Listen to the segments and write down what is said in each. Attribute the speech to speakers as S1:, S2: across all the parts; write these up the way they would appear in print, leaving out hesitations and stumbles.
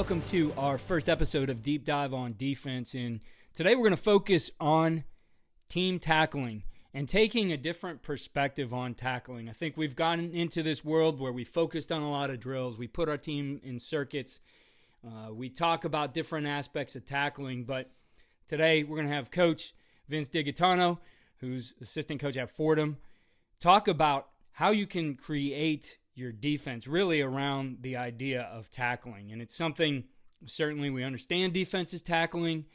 S1: welcome to our first episode of Deep Dive on Defense. And today we're going to focus on team tackling and taking a different perspective on tackling. I think we've gotten into this world where we focused on a lot of drills. We put our team in circuits. We talk about different aspects of tackling. But today we're going to have Coach Vince Digaetano, who's assistant coach at Fordham, talk about how you can create your defense really around the idea of tackling. And it's something, certainly we understand defense is tackling,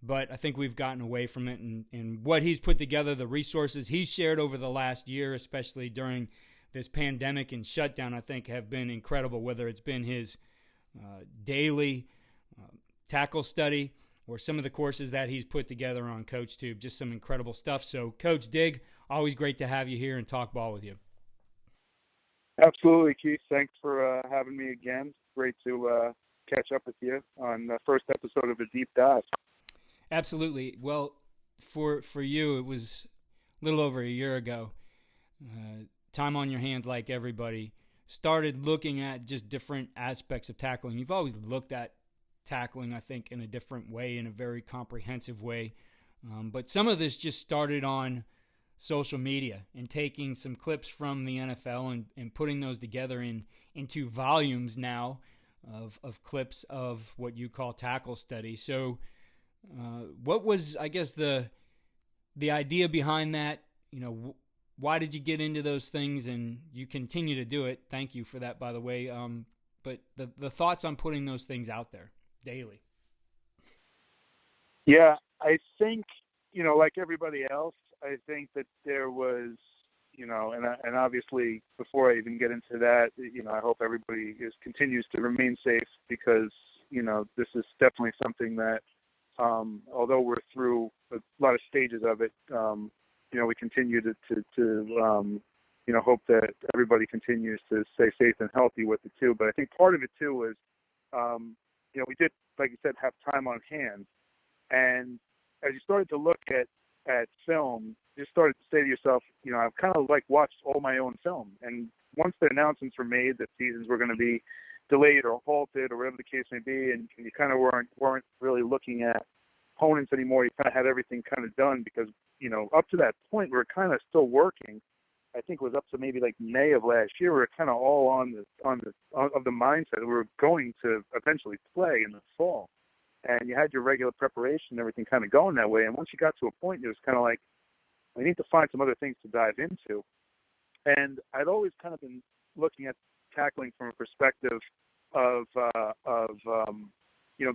S1: but I think we've gotten away from it. And what he's put together, the resources he's shared over the last year, especially during this pandemic and shutdown, I think have been incredible, whether it's been his daily tackle study or some of the courses that he's put together on CoachTube. Just some incredible stuff. So, Coach Dig, always great to have you here and talk ball with you.
S2: Absolutely, Keith. Thanks for having me again. Great to catch up with you on the first episode of A Deep Dive.
S1: Absolutely. Well, for you, it was a little over a year ago. Time on your hands, like everybody, started looking at just different aspects of tackling. You've always looked at tackling, I think, in a different way, in a very comprehensive way. But some of this just started on social media and taking some clips from the NFL and putting those together into volumes now of clips of what you call tackle study. So what was, I guess, the idea behind that? You know, why did you get into those things? And you continue to do it. Thank you for that, by the way. But the thoughts on putting those things out there daily.
S2: Yeah, I think, like everybody else, I think that there was, and obviously before I even get into that, I hope everybody continues to remain safe because, this is definitely something that, although we're through a lot of stages of it, we continue to hope that everybody continues to stay safe and healthy with it too. But I think part of it too was, we did, like you said, have time on hand. And as you started to look at film, you started to say to yourself, I've kind of watched all my own film. And once the announcements were made that seasons were going to be delayed or halted or whatever the case may be, and you kind of weren't really looking at opponents anymore, you kind of had everything kind of done because, up to that point, we were kind of still working. I think it was up to maybe May of last year. We were kind of all on the mindset that we were going to eventually play in the fall. And you had your regular preparation and everything kind of going that way. And once you got to a point, it was kind of like, I need to find some other things to dive into. And I'd always kind of been looking at tackling from a perspective of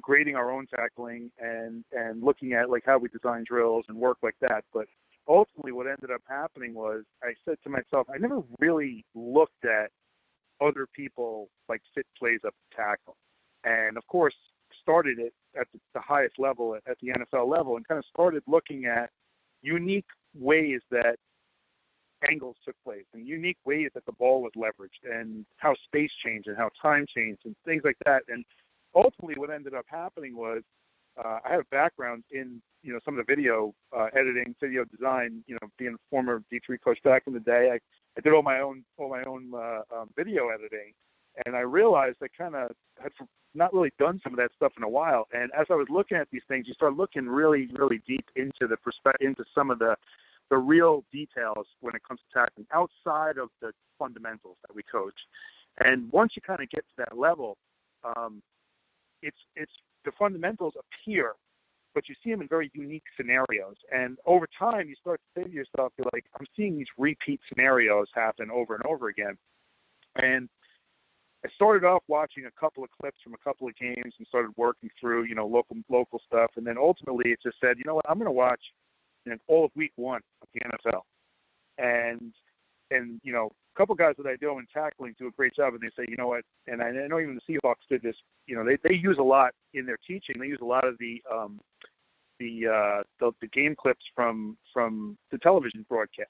S2: grading our own tackling and looking at how we design drills and work like that. But ultimately what ended up happening was I said to myself, I never really looked at other people fit plays up to tackle. And of course, started it at the highest level, at the NFL level, and kind of started looking at unique ways that angles took place and unique ways that the ball was leveraged and how space changed and how time changed and things like that. And ultimately what ended up happening was I have a background in, some of the video editing, video design, being a former D3 coach back in the day. I did all my own video editing. And I realized I kind of had not really done some of that stuff in a while. And as I was looking at these things, you start looking really, really deep into into some of the real details when it comes to tackling outside of the fundamentals that we coach. And once you kind of get to that level, it's the fundamentals appear, but you see them in very unique scenarios. And over time, you start to say to yourself, you're like, I'm seeing these repeat scenarios happen over and over again. And I started off watching a couple of clips from a couple of games and started working through, local stuff. And then ultimately it just said, you know what, I'm going to watch all of week one of the NFL. And a couple of guys that I know in tackling do a great job. And they say, you know what, and I know even the Seahawks did this, they use a lot in their teaching. They use a lot of the game clips from the television broadcast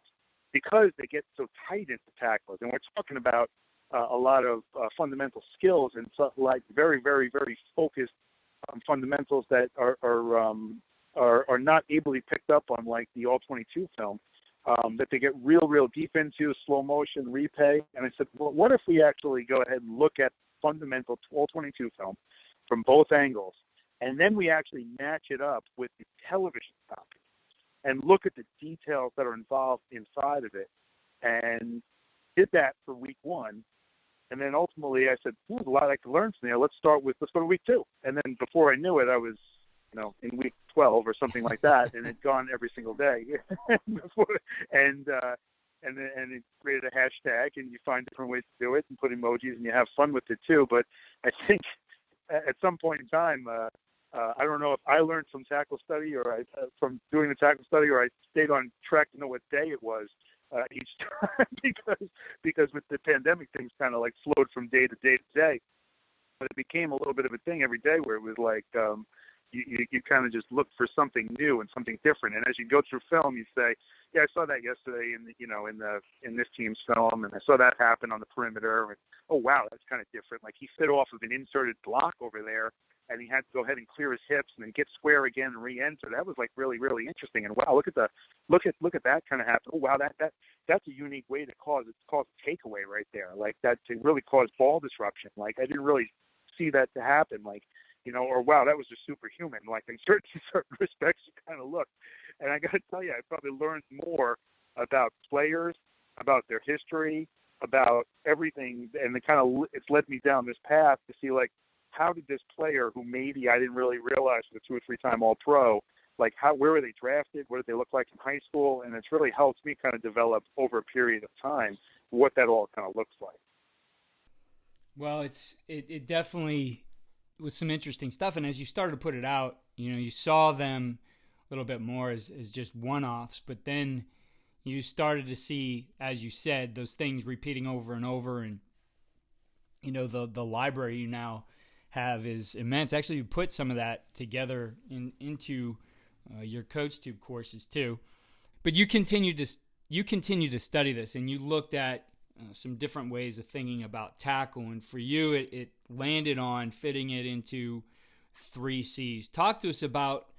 S2: because they get so tight into tacklers. And we're talking about a lot of fundamental skills and stuff very, very, very focused fundamentals that are not ably picked up on the All-22 film that they get real deep into, slow motion, replay. And I said, well, what if we actually go ahead and look at fundamental All-22 film, from both angles. And then we actually match it up with the television copy and look at the details that are involved inside of it. And did that for week 1. And then ultimately I said, there's a lot I can learn from there. Let's go to week 2. And then before I knew it, I was, in week 12 or something like that, and it gone every single day. and it created a hashtag, and you find different ways to do it and put emojis, and you have fun with it too. But I think at some point in time, I don't know if I learned from tackle study or from doing the tackle study, or I stayed on track to know what day it was each time because with the pandemic, things kind of like flowed from day to day to day. But it became a little bit of a thing every day where it was like you kind of just look for something new and something different. And as you go through film, you say, yeah, I saw that yesterday in this team's film, and I saw that happen on the perimeter. And, oh wow, that's kind of different. Like he fit off of an inserted block over there, and he had to go ahead and clear his hips and then get square again and re-enter. That was like really, really interesting. And wow, look at that kind of happen. Oh wow, that's a unique way to cause a takeaway right there. Like that to really cause ball disruption. Like I didn't really see that to happen. Like, or wow, that was just superhuman. Like in certain respects, you kind of look. And I got to tell you, I probably learned more about players, about their history, about everything, and it's led me down this path to see like, how did this player who maybe I didn't really realize was a 2 or 3 time All-Pro, like where were they drafted? What did they look like in high school? And it's really helped me kind of develop over a period of time what that all kind of looks like.
S1: Well, it definitely was some interesting stuff. And as you started to put it out, you saw them a little bit more as just one-offs, but then you started to see, as you said, those things repeating over and over. And, the library you now have is immense. Actually, you put some of that together into your CoachTube courses too. But you continue to study this, and you looked at some different ways of thinking about tackle. And for you, it landed on fitting it into 3 C's. Talk to us about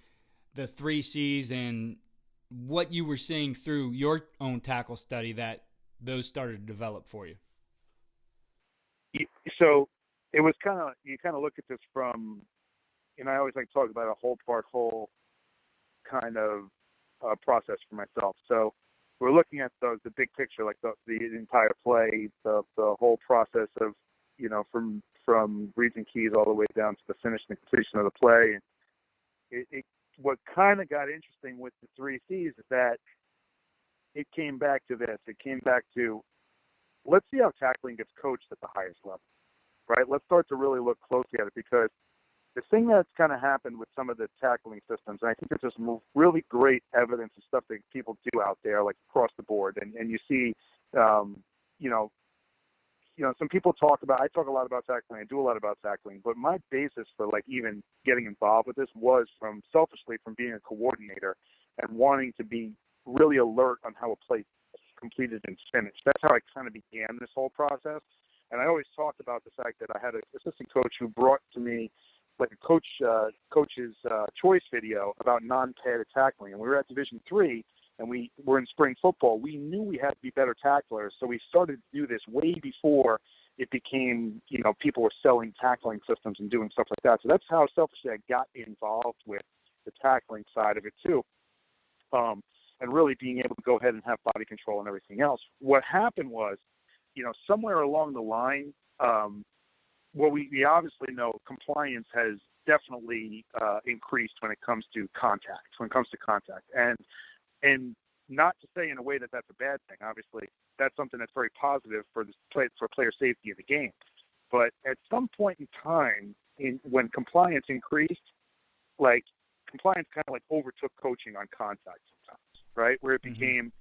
S1: the 3 C's and what you were seeing through your own tackle study that those started to develop for you.
S2: So it was you kind of look at this from, I always like to talk about a whole kind of process for myself. So we're looking at the big picture, like the entire play, the whole process of, from reads and keys all the way down to the finish and completion of the play. And what kind of got interesting with the 3 C's is that it came back to this. It came back to, let's see how tackling gets coached at the highest level, right? Let's start to really look closely at it, because the thing that's kind of happened with some of the tackling systems, and I think there's some really great evidence and stuff that people do out there, like across the board, and you see, some people I talk a lot about tackling, I do a lot about tackling, but my basis for like even getting involved with this was selfishly from being a coordinator and wanting to be really alert on how a play is completed and finished. That's how I kind of began this whole process. And I always talked about the fact that I had an assistant coach who brought to me like a coach's choice video about non-padded tackling. And we were at Division III, and we were in spring football. We knew we had to be better tacklers, so we started to do this way before it became, people were selling tackling systems and doing stuff like that. So that's how selfishly I got involved with the tackling side of it too, and really being able to go ahead and have body control and everything else. What happened was, somewhere along the line, we obviously know compliance has definitely increased when it comes to contact, and not to say in a way that that's a bad thing. Obviously, that's something that's very positive for player safety of the game. But at some point in time, when compliance increased, like compliance kind of like overtook coaching on contact sometimes, right? Where it became,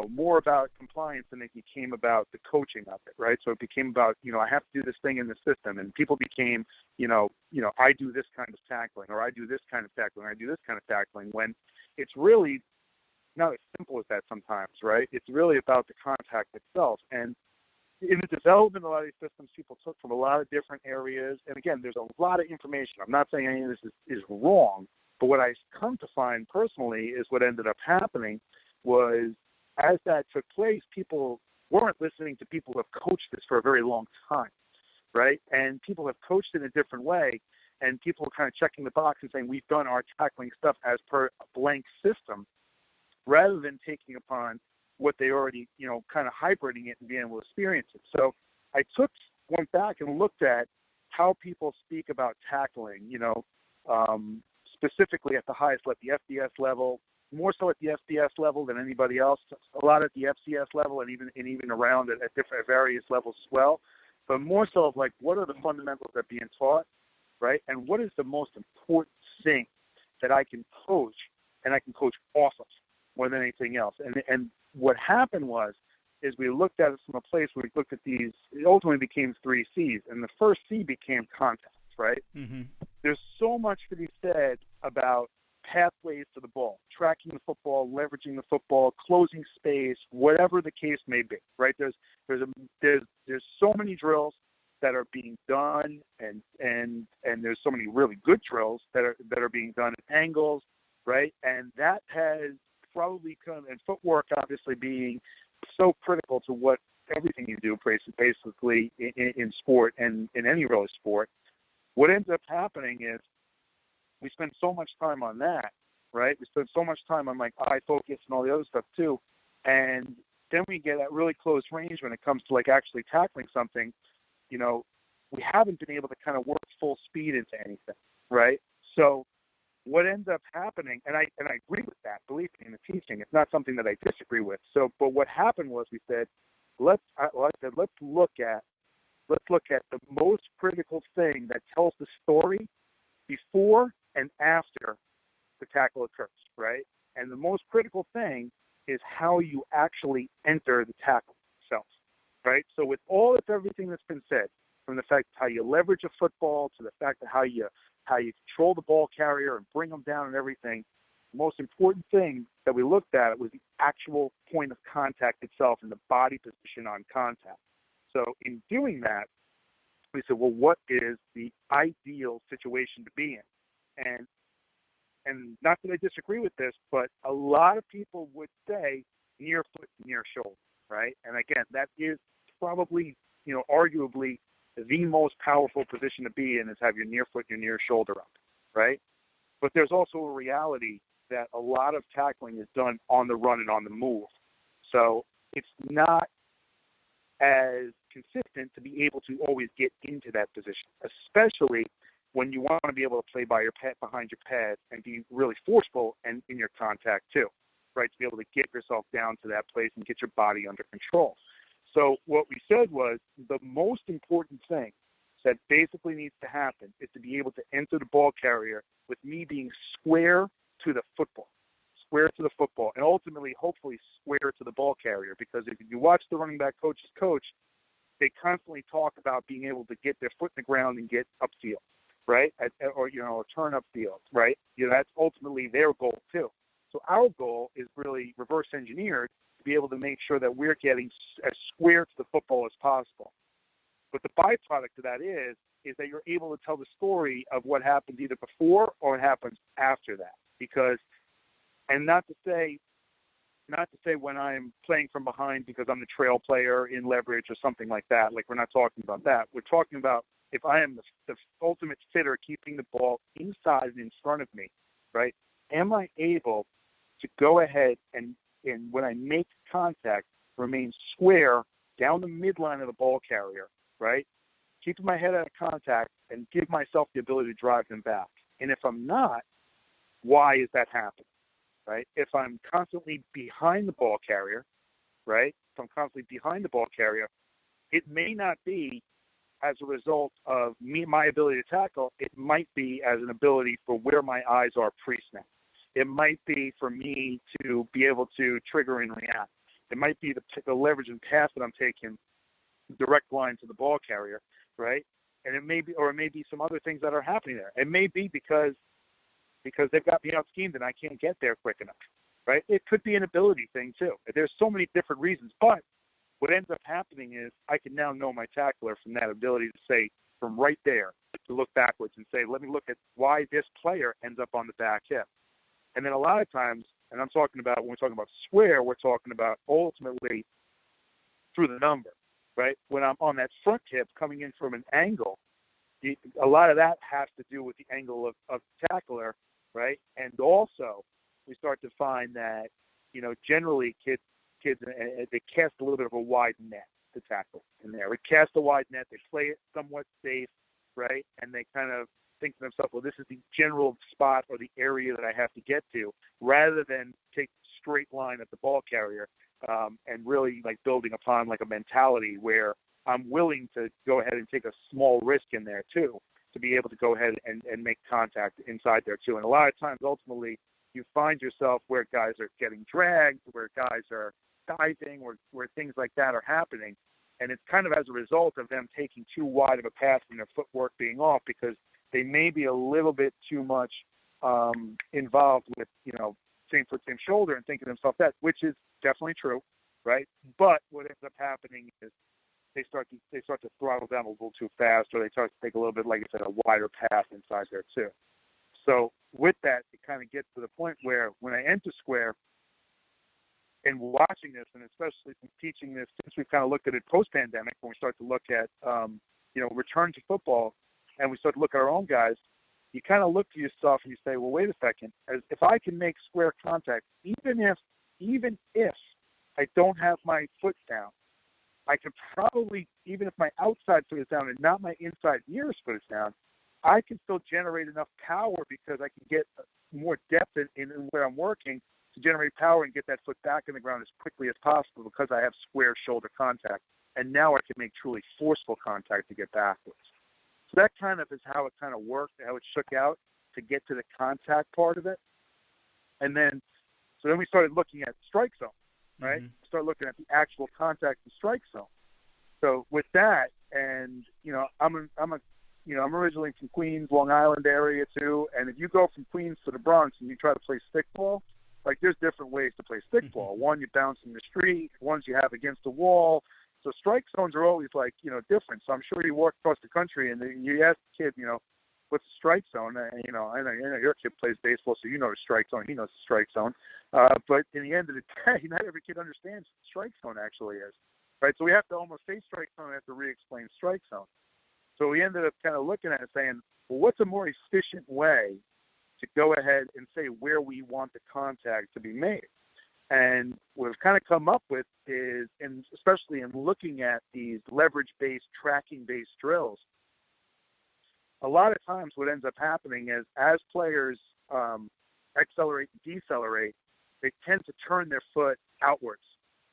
S2: more about compliance than it became about the coaching of it, right? So it became about, I have to do this thing in the system, and people became, I do this kind of tackling, or I do this kind of tackling, or I do this kind of tackling, when it's really not as simple as that sometimes, right? It's really about the contact itself. And in the development of a lot of these systems, people took from a lot of different areas. And again, there's a lot of information. I'm not saying any of this is wrong, but what I come to find personally is what ended up happening was, as that took place, people weren't listening to people who have coached this for a very long time, right? And people have coached in a different way. and people are kind of checking the box and saying, we've done our tackling stuff as per a blank system, rather than taking upon what they already, kind of hybriding it and being able to experience it. So I went back and looked at how people speak about tackling, specifically at the highest level, the FBS level, more so at the FBS level than anybody else, a lot at the FCS level and even around at various levels as well. But more so of like, what are the fundamentals that are being taught, right? And what is the most important thing that I can coach, and I can coach off of more than anything else? And what happened is we looked at it from a place where we looked at these, it ultimately became 3 C's, and the first C became contact, right?
S1: Mm-hmm.
S2: There's so much to be said about pathways to the ball, tracking the football, leveraging the football, closing space, whatever the case may be, right? There's so many drills that are being done, and there's so many really good drills that are being done at angles, right? And that has probably come, and footwork obviously being so critical to what everything you do, basically in sport and in any really sport. What ends up happening is we spend so much time on that, right? We spend so much time on like eye focus and all the other stuff too, and then we get at really close range when it comes to like actually tackling something. We haven't been able to kind of work full speed into anything, right? So what ends up happening, and I agree with that, believe me, in the teaching, it's not something that I disagree with. So, but what happened was we said, let's look at the most critical thing that tells the story before and after the tackle occurs, right? And the most critical thing is how you actually enter the tackle itself, right? So with everything that's been said, from the fact how you leverage a football to the fact of how you control the ball carrier and bring them down and everything, the most important thing that we looked at was the actual point of contact itself and the body position on contact. So in doing that, we said, well, what is the ideal situation to be in? And not that I disagree with this, but a lot of people would say near foot, near shoulder, right? And again, that is probably, arguably the most powerful position to be in, is have your near foot, your near shoulder up, right? But there's also a reality that a lot of tackling is done on the run and on the move. So it's not as consistent to be able to always get into that position, especially when you want to be able to play behind your pads and be really forceful and in your contact too, right? To be able to get yourself down to that place and get your body under control. So what we said was the most important thing that basically needs to happen is to be able to enter the ball carrier with me being square to the football, and ultimately, hopefully, square to the ball carrier. Because if you watch the running back coaches coach, they constantly talk about being able to get their foot in the ground and get upfield, right? Or turn upfield, right? That's ultimately their goal too. So our goal is really reverse engineered to be able to make sure that we're getting as square to the football as possible. But the byproduct of that is that you're able to tell the story of what happened either before or what happens after that. Because, and not to say when I'm playing from behind because I'm the trail player in leverage or something like that. Like, we're not talking about that. We're talking about if I am the ultimate fitter keeping the ball inside and in front of me, right? Am I able to go ahead and when I make contact, remain square down the midline of the ball carrier, right? Keeping my head out of contact and give myself the ability to drive them back. And if I'm not, why is that happening, right? If I'm constantly behind the ball carrier, right? If I'm constantly behind the ball carrier, it may not be as a result of my ability to tackle. It might be as an ability for where my eyes are pre-snap. It might be for me to be able to trigger and react. It might be the leverage and pass that I'm taking direct line to the ball carrier, right? And it may be some other things that are happening there. It may be because they've got me out schemed and I can't get there quick enough, right? It could be an ability thing too. There's so many different reasons, but what ends up happening is I can now know my tackler from that ability to say, from right there, to look backwards and say, let me look at why this player ends up on the back hip. And then a lot of times, and I'm talking about, when we're talking about square, we're talking about ultimately through the number, right? When I'm on that front hip coming in from an angle, a lot of that has to do with the angle of tackler, right? And also, we start to find that, generally kids they cast a little bit of a wide net to tackle in there. We cast a wide net, they play it somewhat safe, right? And they kind of think to themselves, well, this is the general spot or the area that I have to get to, rather than take a straight line at the ball carrier, and really like building upon like a mentality where I'm willing to go ahead and take a small risk in there too, to be able to go ahead and make contact inside there too. And a lot of times, ultimately, you find yourself where guys are getting dragged, where guys are diving, where things like that are happening. And it's kind of as a result of them taking too wide of a pass and their footwork being off, because they may be a little bit too much involved with, same foot, same shoulder, and thinking to themselves that, which is definitely true, right? But what ends up happening is they start to throttle down a little too fast, or they start to take a little bit, like I said, a wider path inside there too. So with that, it kind of gets to the point where when I enter square and watching this, and especially teaching this, since we've kind of looked at it post-pandemic, when we start to look at, return to football, and we start to look at our own guys, you kind of look to yourself and you say, well, wait a second. If I can make square contact, even if I don't have my foot down, I could probably, even if my outside foot is down and not my inside nearest foot is down, I can still generate enough power, because I can get more depth in where I'm working to generate power and get that foot back in the ground as quickly as possible, because I have square shoulder contact. And now I can make truly forceful contact to get backwards. So that kind of is how it kind of worked, how it shook out to get to the contact part of it. And then, so then we started looking at strike zone, right?
S1: Mm-hmm.
S2: Start looking at the actual contact and strike zone. So with that, and I'm originally from Queens, Long Island area too. And if you go from Queens to the Bronx and you try to play stickball, like there's different ways to play stickball. One, you bounce in the street. Ones you have against the wall. So strike zones are always like, different. So I'm sure you walk across the country and you ask the kid, what's the strike zone? I know your kid plays baseball, so you know the strike zone. He knows the strike zone. But in the end of the day, not every kid understands what the strike zone actually is, right? So we have to almost say strike zone and have to re-explain strike zone. So we ended up kind of looking at it saying, well, what's a more efficient way to go ahead and say where we want the contact to be made? And what we've kind of come up with is, and especially in looking at these leverage-based, tracking-based drills, a lot of times what ends up happening is as players accelerate and decelerate, they tend to turn their foot outwards,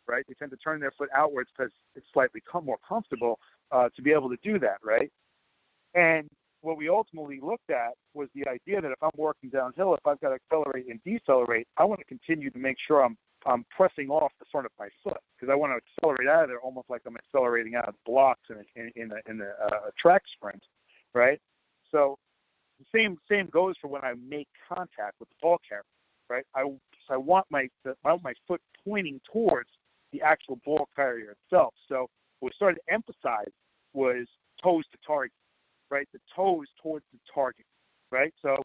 S2: right? They tend to turn their foot outwards because it's slightly more comfortable to be able to do that, right? And what we ultimately looked at was the idea that if I'm working downhill, if I've got to accelerate and decelerate, I want to continue to make sure I'm pressing off the front of my foot, because I want to accelerate out of there almost like I'm accelerating out of blocks in a track sprint, right? So the same goes for when I make contact with the ball carrier, right? I want my foot pointing towards the actual ball carrier itself. So what we started to emphasize was toes to target, right? The toes towards the target, right? So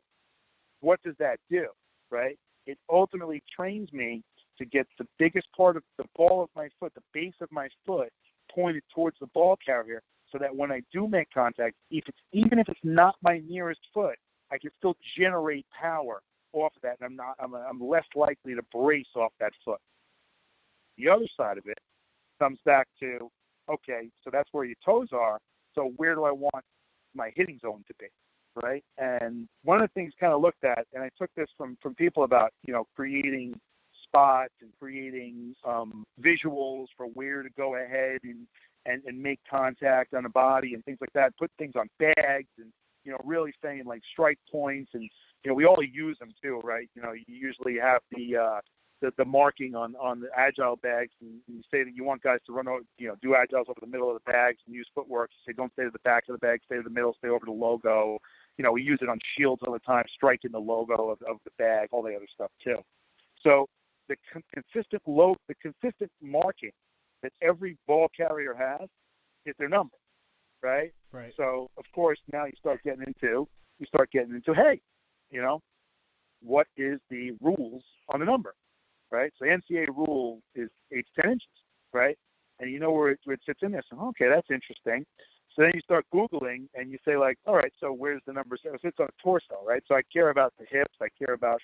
S2: what does that do, right? It ultimately trains me to get the biggest part of the ball of my foot, the base of my foot, pointed towards the ball carrier, so that when I do make contact, even if it's not my nearest foot, I can still generate power off of that, and I'm less likely to brace off that foot. The other side of it comes back to, okay, so that's where your toes are. So where do I want my hitting zone to be, right? And one of the things kind of looked at, and I took this from people about, creating spots and creating visuals for where to go ahead and make contact on the body and things like that, put things on bags and, really saying like strike points, and, we all use them too, right? You usually have the marking on the agile bags, and you say that you want guys to run over, do agiles over the middle of the bags and use footwork. Say don't stay to the back of the bag, stay to the middle, stay over the logo. We use it on shields all the time, striking the logo of the bag, all the other stuff too. So the consistent marking that every ball carrier has is their number, right?
S1: Right.
S2: So of course now you start getting into, hey, what is the rules on the number, right? So the NCAA rule is 8 to 10 inches, right? And where it sits in there. So okay, that's interesting. So then you start Googling and you say like, all right, so where's the number? So it's on the torso, right? So I care about the hips. I care about,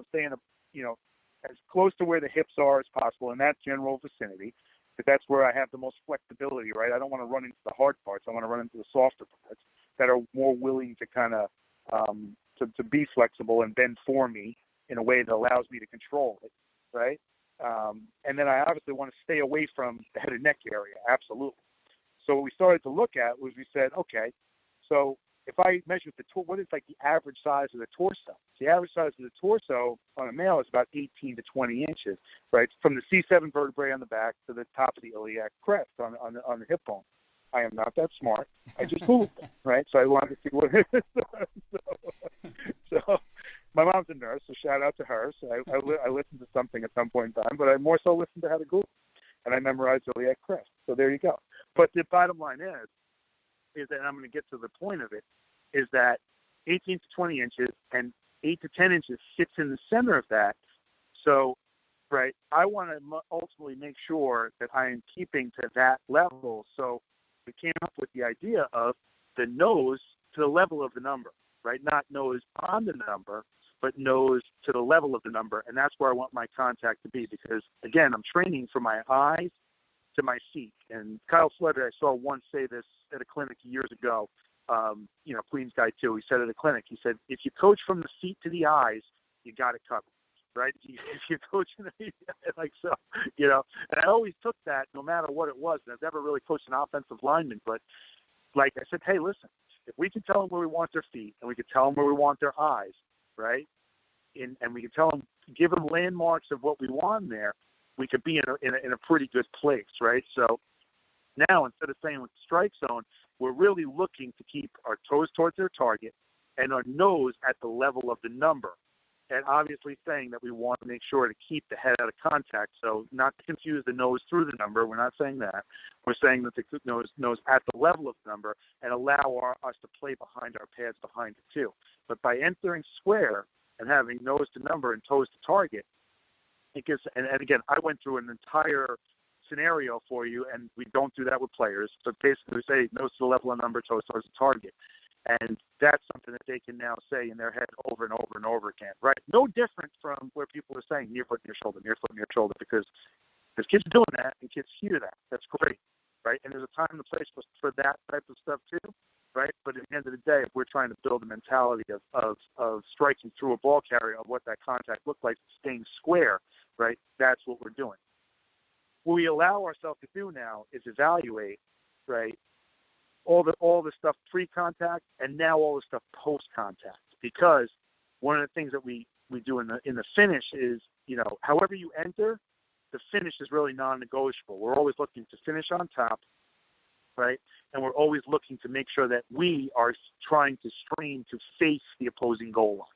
S2: staying, as close to where the hips are as possible in that general vicinity, because that's where I have the most flexibility, right? I don't want to run into the hard parts. I want to run into the softer parts that are more willing to kind of, to be flexible and bend for me in a way that allows me to control it, right? And then I obviously want to stay away from the head and neck area, absolutely. So what we started to look at was we said, okay, so if I measure what is like the average size of the torso? The average size of the torso on a male is about 18 to 20 inches, right? From the C7 vertebrae on the back to the top of the iliac crest on the hip bone. I am not that smart. I just Googled it, right? So I wanted to see what it is. So my mom's a nurse, so shout out to her. So I listened to something at some point in time, but I more so listened to how to Google, and I memorized iliac crest. So there you go. But the bottom line is that, and I'm going to get to the point of it, is that 18 to 20 inches and 8 to 10 inches sits in the center of that. So, right, I want to ultimately make sure that I am keeping to that level. So we came up with the idea of the nose to the level of the number, right? Not nose on the number, but nose to the level of the number. And that's where I want my contact to be, because, again, I'm training from my eyes to my feet. And Kyle Slater, I saw once say this at a clinic years ago, Queens guy too. He said at a clinic, he said, if you coach from the feet to the eyes, you got it covered, right? If you coach like so, and I always took that no matter what it was. And I've never really coached an offensive lineman, but like I said, hey, listen, if we can tell them where we want their feet and we can tell them where we want their eyes, right? And we can tell them, give them landmarks of what we want there, we could be in a pretty good place, right? So now, instead of saying with the strike zone, we're really looking to keep our toes towards their target and our nose at the level of the number. And obviously saying that we want to make sure to keep the head out of contact. So not to confuse the nose through the number. We're not saying that. We're saying that the nose at the level of the number and allow us to play behind our pads behind it too. But by entering square and having nose to number and toes to target, it gives, and again, I went through an entire scenario for you, and we don't do that with players. So basically we say nose to the level of number, toes towards the target. And that's something that they can now say in their head over and over and over again, right? No different from where people are saying near foot, near shoulder, because kids are doing that and kids hear that. That's great, right? And there's a time and a place for that type of stuff too, right? But at the end of the day, if we're trying to build a mentality of striking through a ball carrier, of what that contact looked like, staying square, right? That's what we're doing. What we allow ourselves to do now is evaluate, right, all the stuff pre-contact and now all the stuff post-contact. Because one of the things that we do in the finish is, however you enter, the finish is really non-negotiable. We're always looking to finish on top, right? And we're always looking to make sure that we are trying to strain to face the opposing goal line.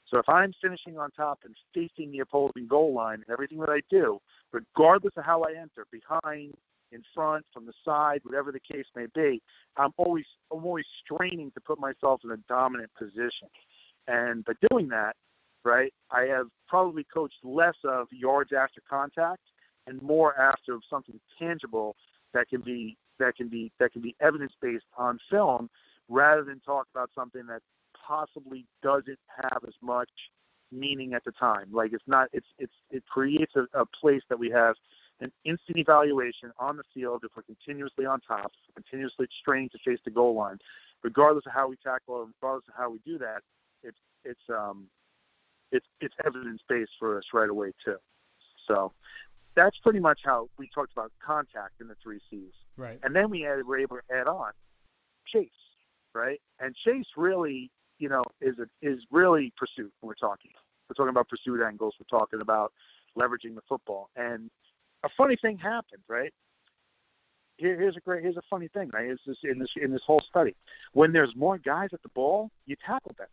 S2: So if I'm finishing on top and facing the opposing goal line and everything that I do, regardless of how I enter, behind, in front, from the side, whatever the case may be, I'm always straining to put myself in a dominant position. And by doing that, right, I have probably coached less of yards after contact and more after something tangible that can be evidence-based on film, rather than talk about something that possibly doesn't have as much meaning at the time. Like it creates a place that we have an instant evaluation on the field if we're continuously on top, continuously straining to face the goal line, regardless of how we tackle it, regardless of how we do that. It's evidence-based for us right away too. So that's pretty much how we talked about contact in the 3 C's.
S1: Right.
S2: And then were able to add on chase, right? And chase really, is really pursuit. We're talking about pursuit angles. We're talking about leveraging the football. And a funny thing happened, right? Here's a funny thing, right? It's just in this whole study. When there's more guys at the ball, you tackle them.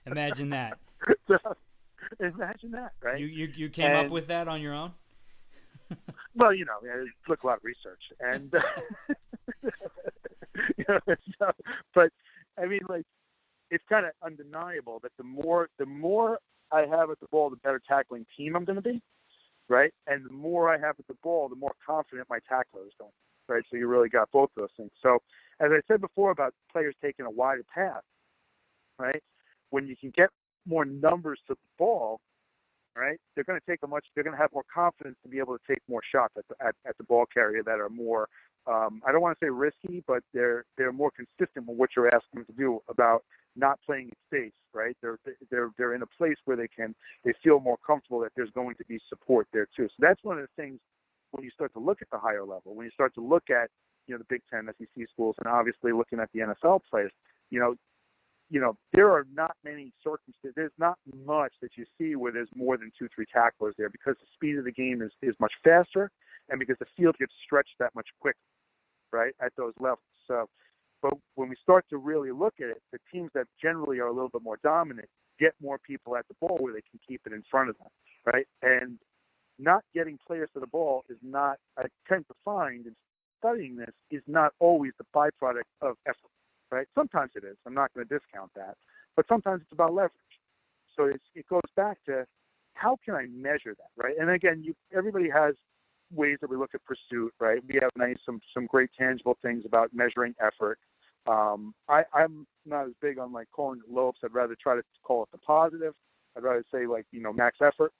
S1: Imagine that.
S2: So, imagine that, right?
S1: You came up with that on your own?
S2: Well, it took a lot of research, and but I mean, like, it's kind of undeniable that the more I have at the ball, the better tackling team I'm going to be, right? And the more I have at the ball, the more confident my tackler is going to be. right? So you really got both those things. So as I said before about players taking a wider path, right? When you can get more numbers to the ball, right? They're going to have more confidence to be able to take more shots at the ball carrier that are more, I don't want to say risky, but they're more consistent with what you're asking them to do about not playing it safe, right? They're in a place where they feel more comfortable that there's going to be support there too. So that's one of the things when you start to look at the higher level, when you start to look at, the Big Ten, SEC schools, and obviously looking at the NFL players, there are not many circumstances. There's not much that you see where there's more than 2-3 tacklers there because the speed of the game is much faster and because the field gets stretched that much quicker, right, at those levels. So, but when we start to really look at it, the teams that generally are a little bit more dominant get more people at the ball where they can keep it in front of them, right? And not getting players to the ball is not, I tend to find in studying this, is not always the byproduct of effort, right? Sometimes it is. I'm not going to discount that. But sometimes it's about leverage. So it goes back to how can I measure that, right? And again, everybody has ways that we look at pursuit, right? We have some great tangible things about measuring effort. I'm not as big on like calling it lopes. I'd rather try to call it the positive. I'd rather say max effort.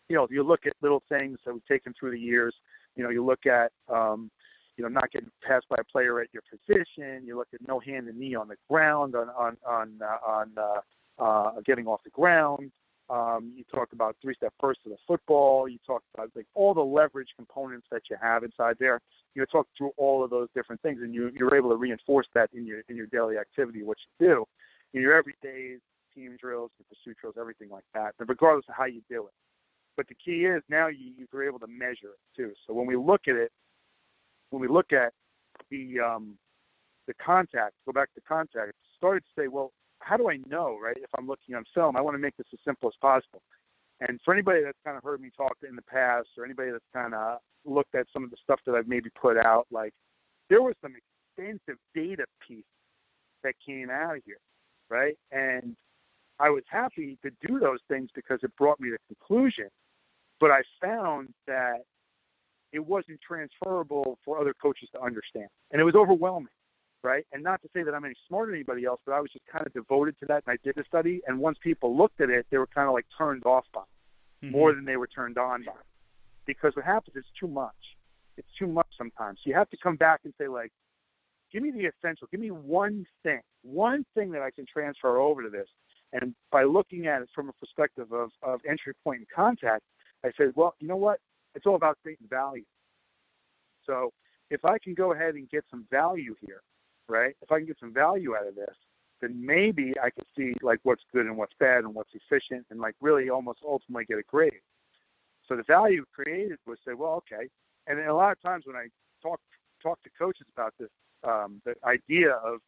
S2: You look at little things that we've taken through the years. You look at not getting passed by a player at your position. You look at no hand and knee on the ground on getting off the ground. You talk about 3-step first to the football. You talk about all the leverage components that you have inside there. You talk through all of those different things, and you're able to reinforce that in your daily activity, what you do, in your everyday team drills, your pursuit drills, everything like that. But regardless of how you do it, but the key is now you're able to measure it too. So when we look at it, when we look at the contact, go back to contact, started to say, well, how do I know, right? If I'm looking on film, I want to make this as simple as possible. And for anybody that's kind of heard me talk in the past, or anybody that's kind of looked at some of the stuff that I've maybe put out, there was some extensive data piece that came out of here, right? And I was happy to do those things because it brought me to conclusion. But I found that it wasn't transferable for other coaches to understand. And it was overwhelming, right? And not to say that I'm any smarter than anybody else, but I was just kind of devoted to that, and I did the study. And once people looked at it, they were kind of turned off by it, more than they were turned on by it. Because what happens is too much. It's too much sometimes. You have to come back and say, give me the essential. Give me one thing that I can transfer over to this. And by looking at it from a perspective of entry point and contact, I said, well, you know what? It's all about creating value. So if I can go ahead and get some value here, right? If I can get some value out of this, then maybe I can see what's good and what's bad and what's efficient and really almost ultimately get a grade. So the value created was say, well, okay. And then a lot of times when I talk to coaches about this, the idea of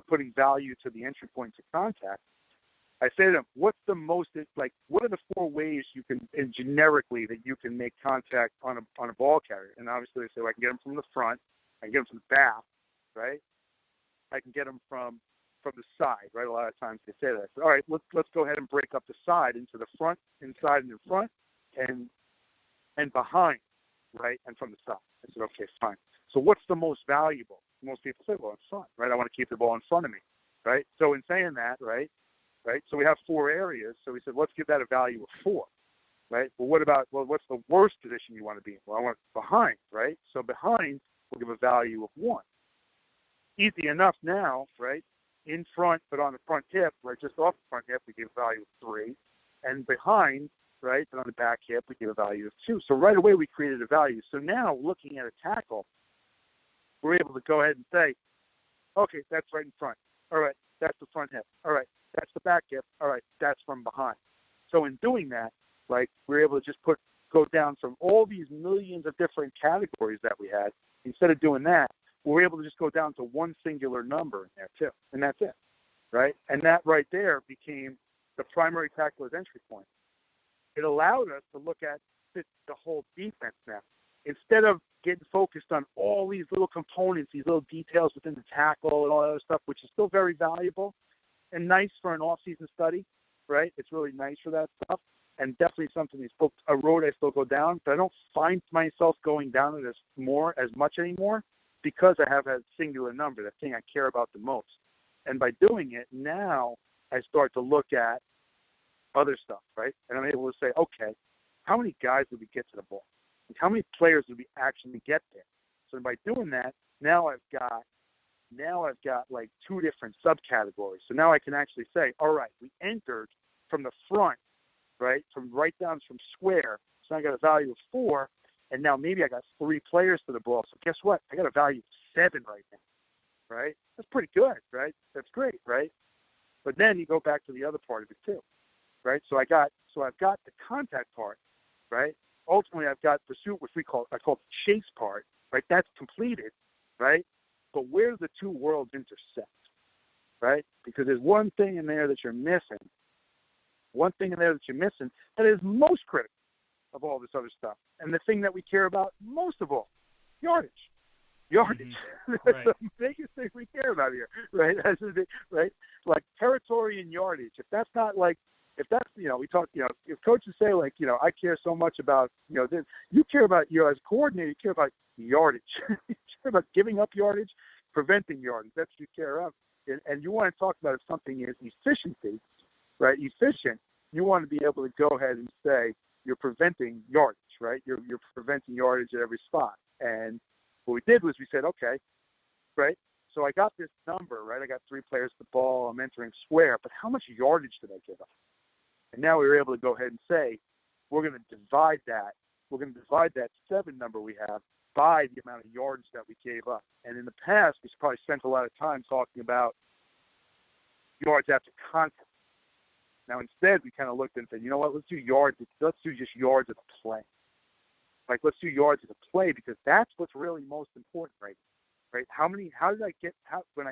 S2: putting value to the entry point to contact, I say to them, what are the 4 ways you can, and generically, that you can make contact on a ball carrier? And obviously they say, well, I can get them from the front, I can get them from the back, right? I can get them from the side, right? A lot of times they say that. So, all right, let's go ahead and break up the side into the front, inside and in front, and behind, right? And from the side. I said, okay, fine. So what's the most valuable? Most people say, well, in front, right? I want to keep the ball in front of me, right? So in saying that, right? So we have 4 areas. So we said, let's give that a value of 4, right? Well, what's the worst position you want to be in? Well, I want behind, right? So behind, we'll give a value of 1. Easy enough now, right? In front, but on the front hip, right? Just off the front hip, we give a value of 3. And behind, right? And on the back hip, we give a value of 2. So right away, we created a value. So now looking at a tackle, we're able to go ahead and say, okay, that's right in front. All right, that's the front hip. All right, that's the back hip. All right, that's from behind. So in doing that, we're able to just go down from all these millions of different categories that we had. Instead of doing that, we're able to just go down to one singular number in there too, and that's it, right? And that right there became the primary tackler's entry point. It allowed us to look at the whole defense now. Instead of getting focused on all these little components, these little details within the tackle and all that other stuff, which is still very valuable and nice for an off-season study, right? It's really nice for that stuff. and definitely something a road I still go down, but I don't find myself going down it as much anymore because I have a singular number, that thing I care about the most. And by doing it, now I start to look at other stuff, right? And I'm able to say, okay, how many guys did we get to the ball? Like, how many players did we actually get there? So by doing that, now I've got like two different subcategories. So now I can actually say, all right, we entered from the front, right, from right down from square. So I got a value of 4, and now maybe I got 3 players to the ball. So guess what? I got a value of 7 right now, right? That's pretty good, right? That's great, right? But then you go back to the other part of it too, right? So I've got the contact part, right? Ultimately, I've got pursuit, which I call the chase part, right? That's completed, right? But where do the two worlds intersect, right? Because there's one thing in there that you're missing. One thing in there that you're missing that is most critical of all this other stuff. And the thing that we care about most of all, yardage. Yardage.
S1: Mm-hmm.
S2: That's
S1: Right.
S2: the biggest thing we care about here, right? Right? Like territory and yardage. If that's, we talk, if coaches say, like, I care so much about, this, you care about, as a coordinator, you care about yardage. You care about giving up yardage, preventing yardage. That's what you care about. And you want to talk about if something is efficiency, right? Efficient, you want to be able to go ahead and say you're preventing yardage, right? You're preventing yardage at every spot. And what we did was we said, okay, right? So I got this number, right? I got 3 players to the ball. I'm entering square, but how much yardage did I give up? And now we were able to go ahead and say, we're going to divide that. We're going to divide that 7 number we have by the amount of yardage that we gave up. And in the past, we probably spent a lot of time talking about yards after contact. Now, instead, we kind of looked and said, you know what, let's do just yards of the play. Like, let's do yards of the play, because that's what's really most important, right? How did I get, when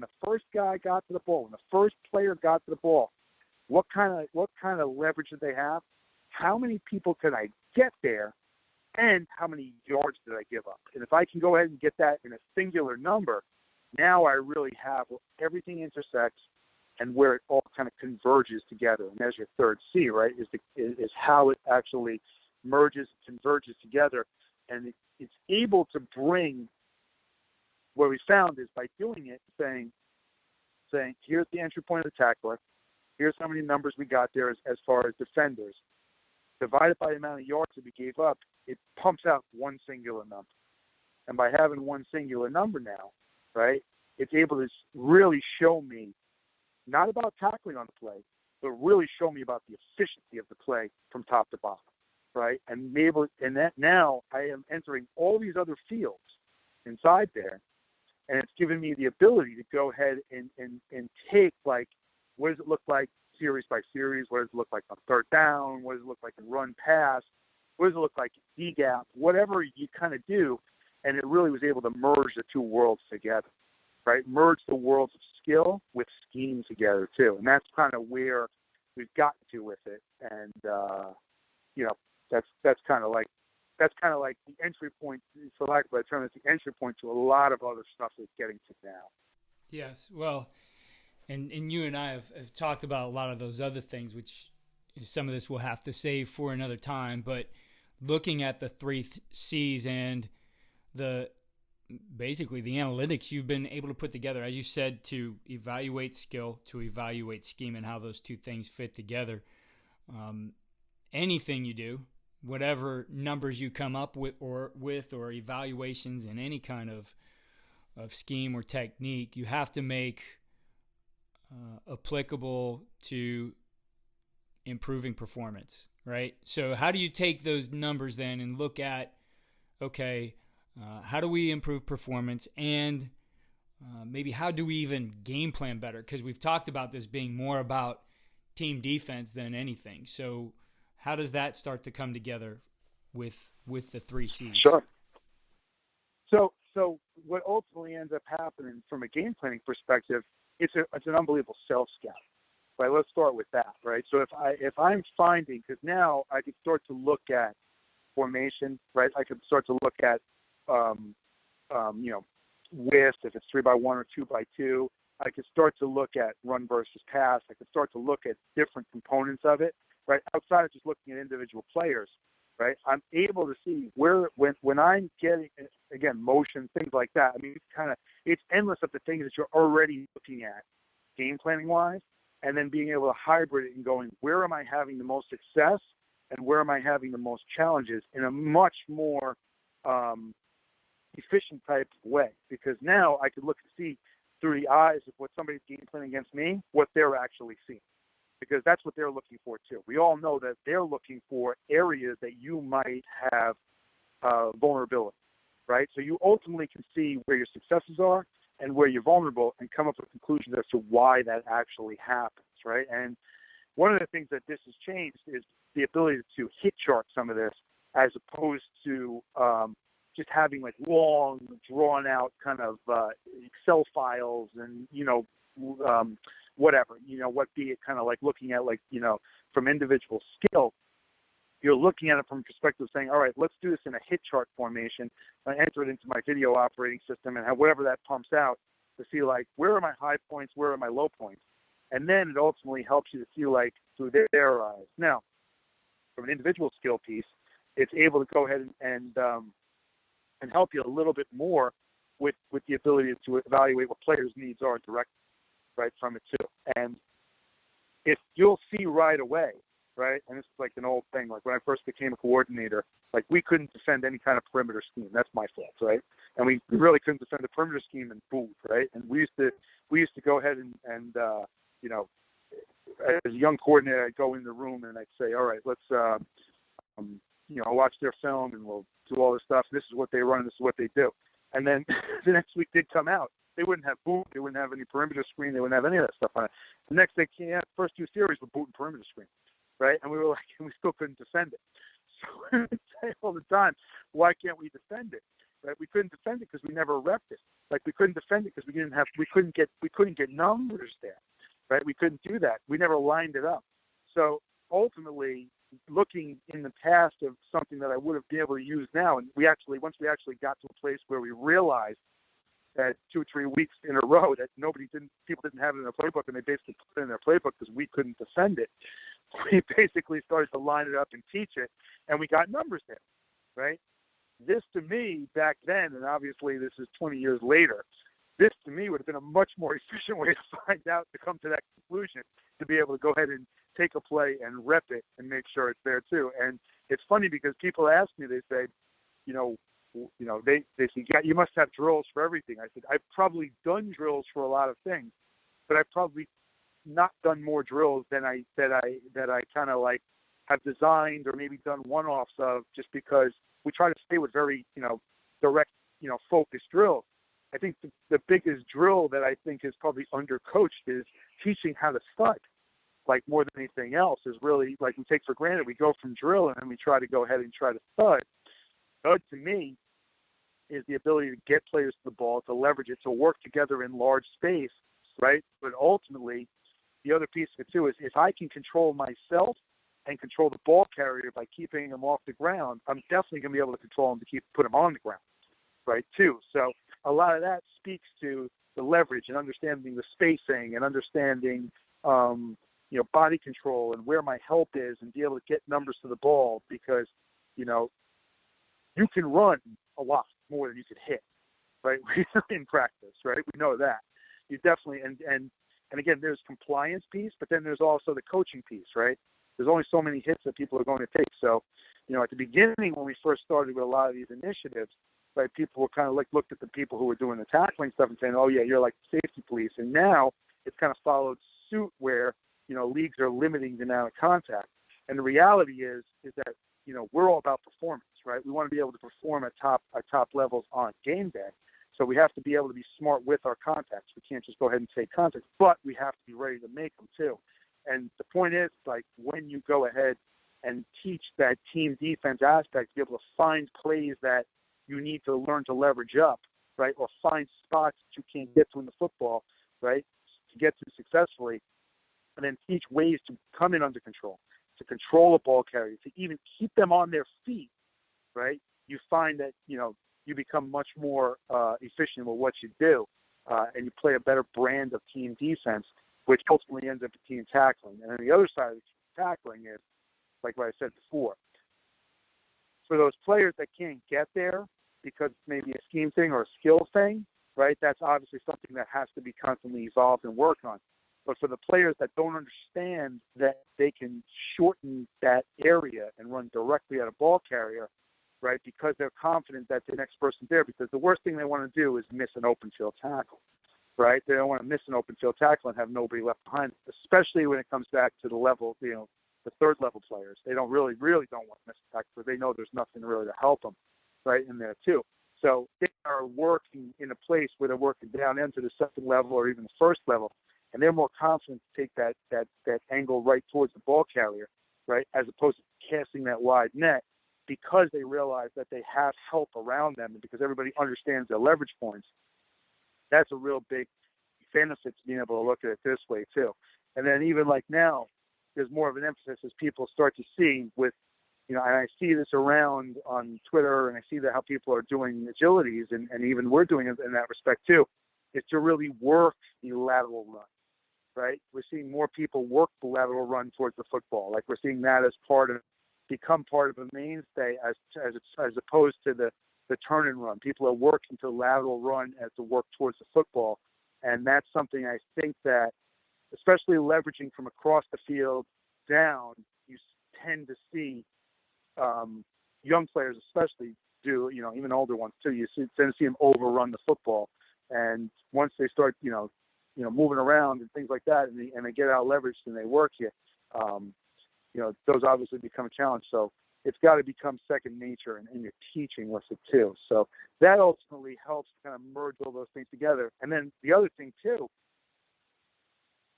S2: the first guy got to the ball, when the first player got to the ball, what kind of leverage did they have? How many people could I get there? And how many yards did I give up? And if I can go ahead and get that in a singular number, now I really have everything intersects and where it all kind of converges together. And there's your third C, right, is how it actually merges, converges together. And it's able to bring, what we found is by doing it, saying, here's the entry point of the tackler, here's how many numbers we got there as far as defenders. Divided by the amount of yards that we gave up, it pumps out one singular number. And by having one singular number now, right, it's able to really show me, not about tackling on the play, but really show me about the efficiency of the play from top to bottom, right? And that now I am entering all these other fields inside there, and it's given me the ability to go ahead and take, like, what does it look like series by series? What does it look like on third down? What does it look like in run pass? What does it look like in D-gap? Whatever you kind of do, and it really was able to merge the two worlds together, right? Merge the worlds of skill with scheme together too, and that's kind of where we've gotten to with it. And that's kind of like the entry point, for lack of a better term, it's the entry point to a lot of other stuff that's getting to now.
S1: Yes, well, and you and I have talked about a lot of those other things, which some of this we'll have to save for another time. But looking at the 3 C's and basically the analytics you've been able to put together, as you said, to evaluate skill, to evaluate scheme, and how those two things fit together. Anything you do, whatever numbers you come up with or evaluations in any kind of scheme or technique, you have to make applicable to improving performance, right? So how do you take those numbers then and look at, okay, how do we improve performance, and maybe how do we even game plan better? Because we've talked about this being more about team defense than anything. So how does that start to come together with the 3 C's?
S2: Sure. So what ultimately ends up happening from a game planning perspective, it's an unbelievable self-scout. Right, let's start with that, right? So if I'm finding, because now I can start to look at formation, right? I can start to look at width, if it's 3x1 or 2x2. I can start to look at run versus pass. I can start to look at different components of it. right? Outside of just looking at individual players, right? I'm able to see where, when I'm getting, again, motion, things like that. I mean, it's endless of the things that you're already looking at game planning wise, and then being able to hybrid it and going, where am I having the most success and where am I having the most challenges in a much more efficient type of way, because now I could look and see through the eyes of what somebody's game planning against me, what they're actually seeing, because that's what they're looking for too. We all know that they're looking for areas that you might have vulnerability, right? So you ultimately can see where your successes are and where you're vulnerable and come up with conclusions as to why that actually happens, right? And one of the things that this has changed is the ability to hit chart some of this, as opposed to just having like long, drawn out kind of Excel files and, whatever, what be it kind of like looking at like, from individual skill. You're looking at it from a perspective of saying, all right, let's do this in a hit chart formation. I enter it into my video operating system and have whatever that pumps out to see like, where are my high points, where are my low points? And then it ultimately helps you to see like through their eyes. Now, from an individual skill piece, it's able to go ahead and help you a little bit more with the ability to evaluate what players' needs are directly, right, from it too. And if you'll see right away, right, and this is like an old thing, like when I first became a coordinator, like we couldn't defend any kind of perimeter scheme. That's my fault, right? And we really couldn't defend a perimeter scheme in boot, right? And we used to go ahead and as a young coordinator, I'd go in the room and I'd say, all right, let's watch their film and we'll do all this stuff. This is what they run. This is what they do. And then the next week they'd come out. They wouldn't have boot. They wouldn't have any perimeter screen. They wouldn't have any of that stuff on it. The next they came out, first two series were boot and perimeter screen, right? And we were like, we still couldn't defend it. So we would say all the time, why can't we defend it? Right? We couldn't defend it because we never repped it. Like we couldn't defend it because we couldn't get numbers there, right? We couldn't do that. We never lined it up. So ultimately, looking in the past of something that I would have been able to use now, and once we actually got to a place where we realized that 2 or 3 weeks in a row that people didn't have it in their playbook, and they basically put it in their playbook because we couldn't defend it. We basically started to line it up and teach it, and we got numbers there, right? This to me back then, and obviously this is 20 years later, this to me would have been a much more efficient way to find out, to come to that conclusion, to be able to go ahead and take a play and rep it and make sure it's there too. And it's funny because people ask me, they say, they say, yeah, you must have drills for everything. I said, I've probably done drills for a lot of things, but I've probably not done more drills than I kind of like have designed or maybe done one-offs of, just because we try to stay with very, direct, focused drills. I think the biggest drill that I think is probably undercoached is teaching how to stud. Like more than anything else is really like we take for granted. We go from drill and then we try to go ahead and try to stud. Stud to me is the ability to get players to the ball, to leverage it, to work together in large space, right? But ultimately, the other piece of it too is if I can control myself and control the ball carrier by keeping them off the ground, I'm definitely going to be able to control them to put them on the ground, right, too. So a lot of that speaks to the leverage and understanding the spacing and understanding, body control and where my help is, and be able to get numbers to the ball, because, you can run a lot more than you can hit, right? In practice, right? We know that. You definitely, and again, there's compliance piece, but then there's also the coaching piece, right? There's only so many hits that people are going to take. So, at the beginning when we first started with a lot of these initiatives, right, people were kind of like looked at the people who were doing the tackling stuff and saying, oh yeah, you're like the safety police. And now it's kind of followed suit where, leagues are limiting the amount of contact. And the reality is that, we're all about performance, right? We want to be able to perform at top levels on game day. So we have to be able to be smart with our contacts. We can't just go ahead and take contacts, but we have to be ready to make them too. And the point is, like, when you go ahead and teach that team defense aspect, be able to find plays that you need to learn to leverage up, right? Or find spots that you can't get to in the football, right? To get to successfully, and then teach ways to come in under control, to control a ball carrier, to even keep them on their feet, right? You find that, you become much more efficient with what you do, and you play a better brand of team defense, which ultimately ends up in team tackling. And then the other side of the team tackling is like what I said before. For those players that can't get there because maybe a scheme thing or a skill thing, right, that's obviously something that has to be constantly evolved and worked on. But for the players that don't understand that they can shorten that area and run directly at a ball carrier, right, because they're confident that the next person's there, because the worst thing they want to do is miss an open field tackle, right? They don't want to miss an open field tackle and have nobody left behind, especially when it comes back to the level, the third level players. They don't really don't want to miss a tackle because they know there's nothing really to help them, right, in there too. So they are working in a place where they're working down into the second level or even the first level, and they're more confident to take that angle right towards the ball carrier, right, as opposed to casting that wide net, because they realize that they have help around them and because everybody understands their leverage points. That's a real big benefit to being able to look at it this way too. And then even like now, there's more of an emphasis as people start to see with, and I see this around on Twitter, and I see that how people are doing agilities, and even we're doing it in that respect too, is to really work the lateral run, right? We're seeing more people work the lateral run towards the football. Like we're seeing that as become part of a mainstay as opposed to the turn and run. People are working to lateral run as to work towards the football. And that's something I think that, especially leveraging from across the field down, you tend to see young players especially do, even older ones too, tend to see them overrun the football. And once they start, moving around and things like that, and they get out leveraged and they work you, those obviously become a challenge. So it's got to become second nature in your teaching with it too. So that ultimately helps kind of merge all those things together. And then the other thing too,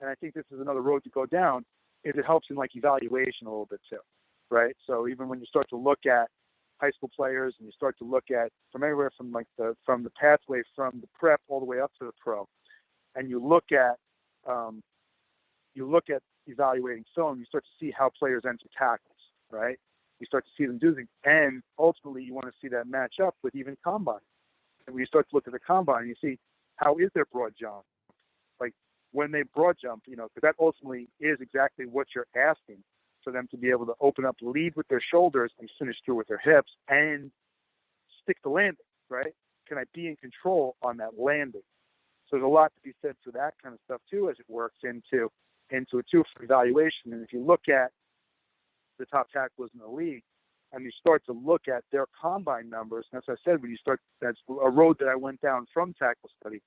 S2: and I think this is another road to go down, is it helps in like evaluation a little bit too, right? So even when you start to look at high school players and you start to look at from everywhere from the pathway from the prep all the way up to the pro, and you look at evaluating film, you start to see how players enter tackles, right? You start to see them do things, and ultimately you want to see that match up with even combine. And when you start to look at the combine, you see how is their broad jump, like when they broad jump, because that ultimately is exactly what you're asking for them to be able to open up, lead with their shoulders and finish through with their hips and stick the landing, right? Can I be in control on that landing? So there's a lot to be said for that kind of stuff too, as it works into it too for evaluation. And if you look at the top tacklers in the league and you start to look at their combine numbers, and as I said, that's a road that I went down from tackle study,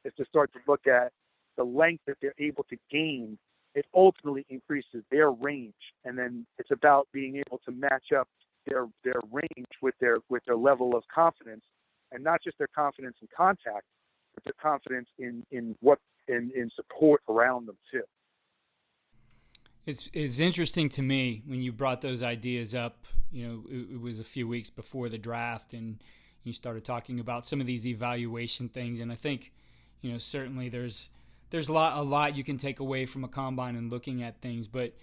S2: is to start to look at the length that they're able to gain. It ultimately increases their range, and then it's about being able to match up their range with their level of confidence, and not just their confidence in contact, but their confidence in support around them too.
S1: It's interesting to me when you brought those ideas up. It was a few weeks before the draft, and you started talking about some of these evaluation things. And I think, certainly there's a lot you can take away from a combine and looking at things, but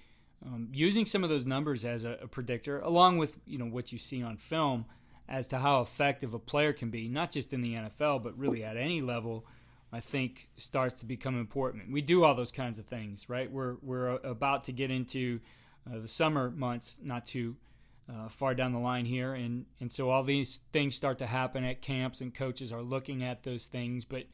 S1: using some of those numbers as a predictor, along with what you see on film, as to how effective a player can be, not just in the NFL, but really at any level, I think starts to become important. We do all those kinds of things, right? We're about to get into the summer months, not too far down the line here, and so all these things start to happen at camps, and coaches are looking at those things. But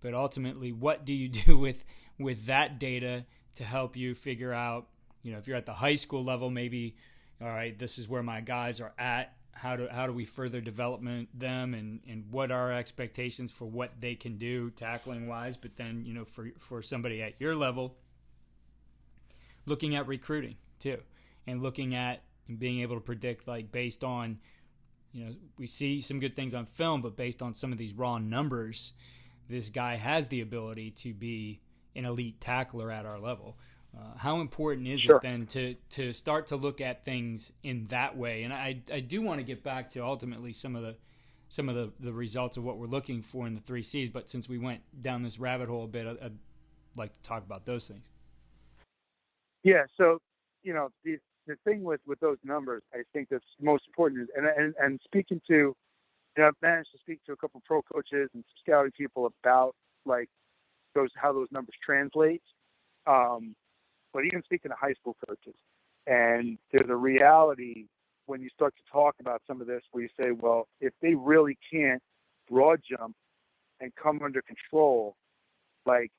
S1: ultimately, what do you do with that data to help you figure out? If you're at the high school level, maybe, all right, this is where my guys are at. How do we further development them, and what are our expectations for what they can do tackling wise? But then for somebody at your level, looking at recruiting too, and looking at and being able to predict, like, based on we see some good things on film, but based on some of these raw numbers, this guy has the ability to be an elite tackler at our level. How important is it then to start to look at things in that way? And I do want to get back to ultimately some of the results of what we're looking for in the 3 C's. But since we went down this rabbit hole a bit, I'd like to talk about those things.
S2: Yeah. So the thing with those numbers, I think that's most important is, and speaking to, I've managed to speak to a couple of pro coaches and some scouting people about like how those numbers translate. But even speaking to high school coaches, And there's a reality when you start to talk about some of this where you say, well, if they really can't broad jump and come under control, like,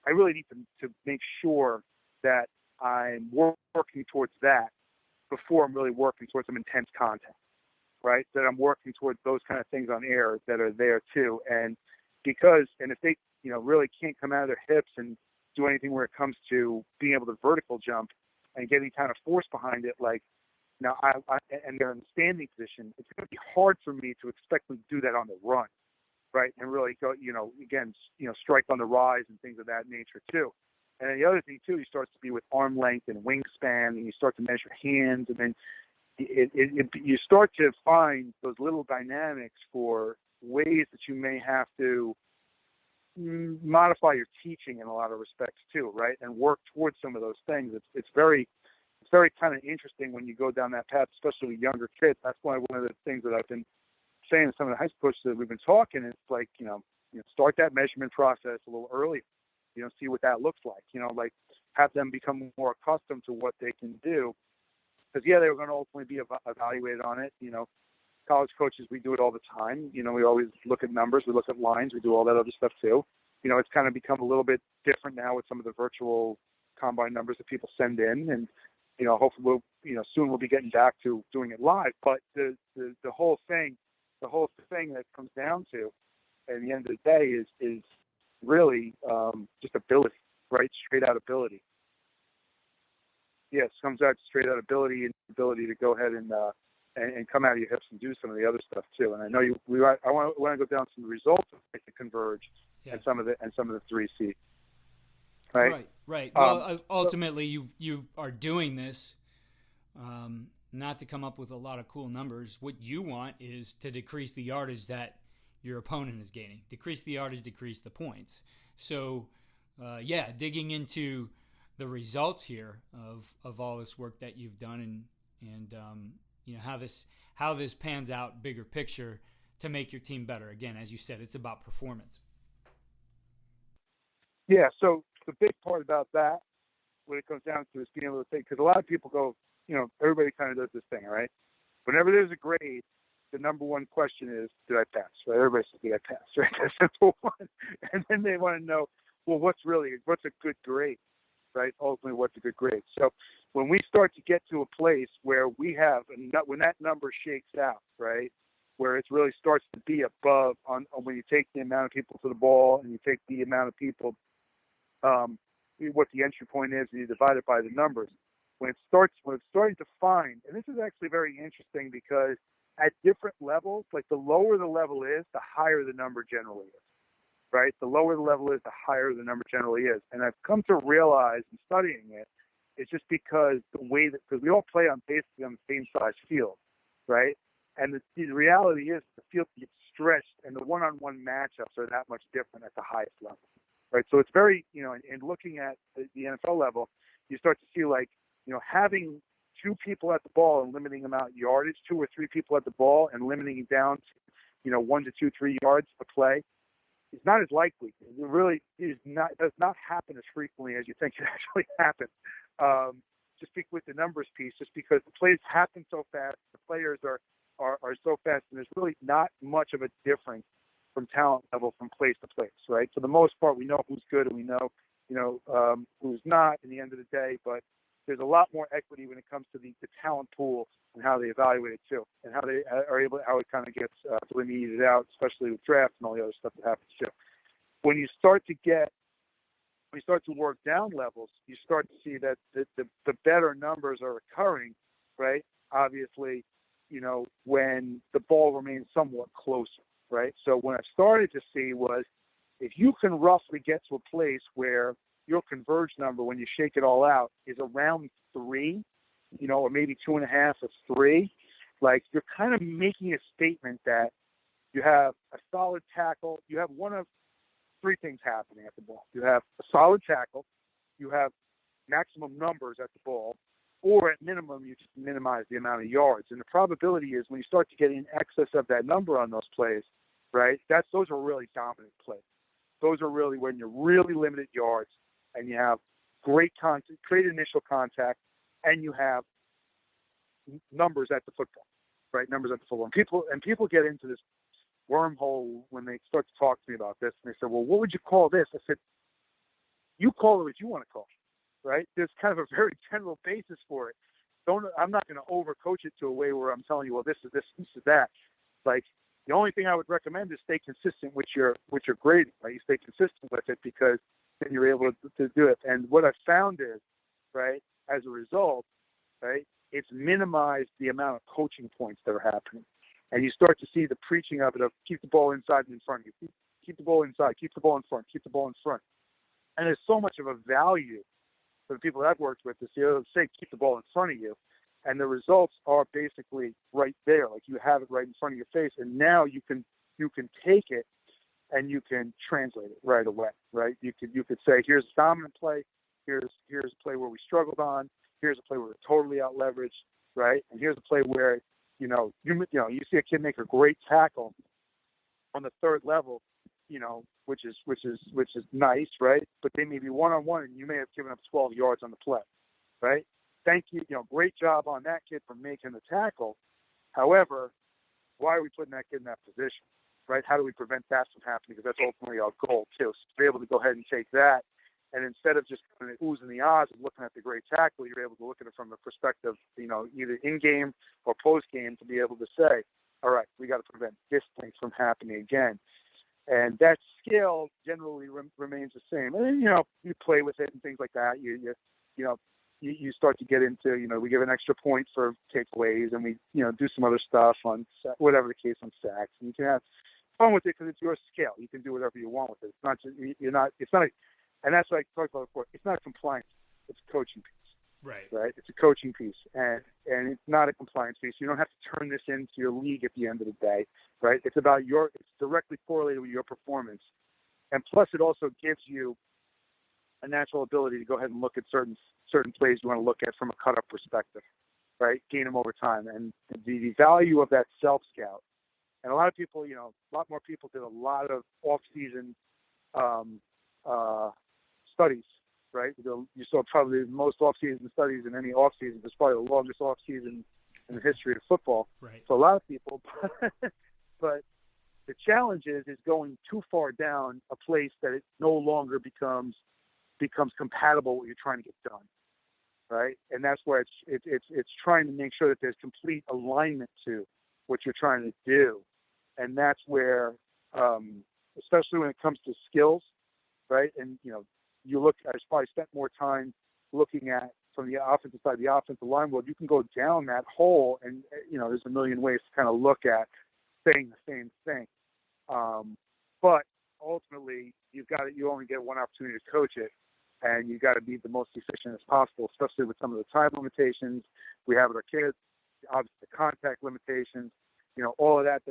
S2: I really need to make sure that I'm working towards that before I'm really working towards some intense content, right? That I'm working towards those kind of things on air that are there too. And if they, really can't come out of their hips and do anything where it comes to being able to vertical jump and get any kind of force behind it, like, now and they're in the standing position, it's going to be hard for me to expect them to do that on the run, right? And really go, again, strike on the rise and things of that nature too. And then the other thing too, you start to be with arm length and wingspan, and you start to measure hands, and then you start to find those little dynamics for ways that you may have to modify your teaching in a lot of respects too, right? And work towards some of those things. It's very kind of interesting when you go down that path, especially with younger kids. That's why one of the things that I've been saying to some of the high school coaches that we've been talking, it's like, start that measurement process a little earlier, see what that looks like, like have them become more accustomed to what they can do. Because, yeah, they're going to ultimately be evaluated on it. College coaches, we do it all the time. We always look at numbers, we look at lines, we do all that other stuff too. It's kind of become a little bit different now with some of the virtual combine numbers that people send in, and hopefully soon we'll be getting back to doing it live. But the whole thing that comes down to at the end of the day is really just ability, right? Straight out ability. Yes, comes out straight out ability and ability to go ahead and come out of your hips and do some of the other stuff too. And I know I want to go down some results to converge, yes, and some of the 3C.
S1: Right. Well, ultimately, you are doing this not to come up with a lot of cool numbers. What you want is to decrease the yardage that your opponent is gaining. Decrease the yardage, decrease the points. So, digging into the results here of all this work that you've done and how this pans out bigger picture to make your team better. Again, as you said, it's about performance.
S2: Yeah, so the big part about that, what it comes down to, is being able to think, because a lot of people go, everybody kind of does this thing, right? Whenever there's a grade, the number one question is, did I pass? Right? Everybody says, did I pass? Right? That's simple one. And then they want to know, well, what's a good grade? Right? Ultimately, what's a good grade? So when we start to get to a place where we have, when that number shakes out, right, where it really starts to be above on when you take the amount of people to the ball and you take the amount of people, what the entry point is, and you divide it by the numbers. When it's starting to find, and this is actually very interesting because at different levels, like the lower the level is, the higher the number generally is. Right? The lower the level is, the higher the number generally is. And I've come to realize in studying it, it's just because because we all play basically on the same size field, right? And the reality is the field gets stretched, and the one-on-one matchups are that much different at the highest level, right? So it's very, in looking at the NFL level, you start to see like, having two people at the ball and limiting them out yardage, 2 or 3 people at the ball and limiting it down to, 1 to 2, 3 yards a play. It's not as likely. It really does not happen as frequently as you think it actually happens. Just with the numbers piece, just because the plays happen so fast, the players are so fast, and there's really not much of a difference from talent level from place to place, right? For the most part, we know who's good and we know, who's not in the end of the day, but there's a lot more equity when it comes to the talent pool and how they evaluate it too, and how they are able, how it kind of gets delineated out, especially with drafts and all the other stuff that happens too. When you start to work down levels, you start to see that the better numbers are occurring, right? Obviously, when the ball remains somewhat closer, right? So what I started to see was if you can roughly get to a place where your converge number, when you shake it all out, is around 3, or maybe 2.5 or 3, like you're kind of making a statement that you have a solid tackle. You have one of 3 things happening at the ball. You have a solid tackle, you have maximum numbers at the ball, or at minimum, you just minimize the amount of yards. And the probability is when you start to get in excess of that number on those plays, right, those are really dominant plays. Those are really when you're really limited yards and you have great initial contact and you have numbers at the football, right? Numbers at the football. And people get into this wormhole when they start to talk to me about this, and they say, well, what would you call this? I said, you call it what you want to call it, right? There's kind of a very general basis for it. I'm not going to overcoach it to a way where I'm telling you, well, this is this, this is that. Like, the only thing I would recommend is stay consistent with your grading, right? You stay consistent with it, because then you're able to do it. And what I've found is, right, as a result, right, it's minimized the amount of coaching points that are happening. And you start to see the preaching of it, of keep the ball inside and in front of you. Keep the ball inside, keep the ball in front, keep the ball in front. And there's so much of a value for the people that I've worked with to say keep the ball in front of you. And the results are basically right there. Like, you have it right in front of your face. And now you can take it and you can translate it right away, right? You could say, here's a dominant play. Here's a play where we struggled on. Here's a play where we're totally out leveraged, right? And here's a play where, you see a kid make a great tackle on the third level, which is nice, right? But they may be one-on-one, and you may have given up 12 yards on the play, right? Thank you, great job on that kid for making the tackle. However, why are we putting that kid in that position, right? How do we prevent that from happening? Because that's ultimately our goal too. So to be able to go ahead and take that, and instead of just kind of oohs and the ahs of looking at the great tackle, you're able to look at it from the perspective, either in-game or post-game, to be able to say, all right, we got to prevent this thing from happening again. And that skill generally remains the same. And then, you play with it and things like that. You start to get into, we give an extra point for takeaways, and we, do some other stuff on whatever the case on sacks. And you can have fun with it because it's your skill. You can do whatever you want with it. It's not just, and that's what I talked about before. It's not a compliance. It's a coaching piece. Right. It's a coaching piece, and it's not a compliance piece. You don't have to turn this into your league at the end of the day, right? It's directly correlated with your performance, and plus it also gives you a natural ability to go ahead and look at certain plays you want to look at from a cut-up perspective, right? Gain them over time, and the value of that self-scout. And a lot of people, a lot more people did a lot of off-season studies, right? You saw probably the most off-season studies in any off-season. It's probably the longest off-season in the history of football for a lot of people. But the challenge is going too far down a place that it no longer becomes compatible with what you're trying to get done, right? And that's where it's trying to make sure that there's complete alignment to what you're trying to do. And that's where, especially when it comes to skills, right? And, I probably spent more time looking at from the offensive side, the offensive line. Well, you can go down that hole, and there's a million ways to kind of look at saying the same thing. But ultimately, you only get one opportunity to coach it, and you got to be the most efficient as possible, especially with some of the time limitations we have with our kids, obviously the contact limitations, all of that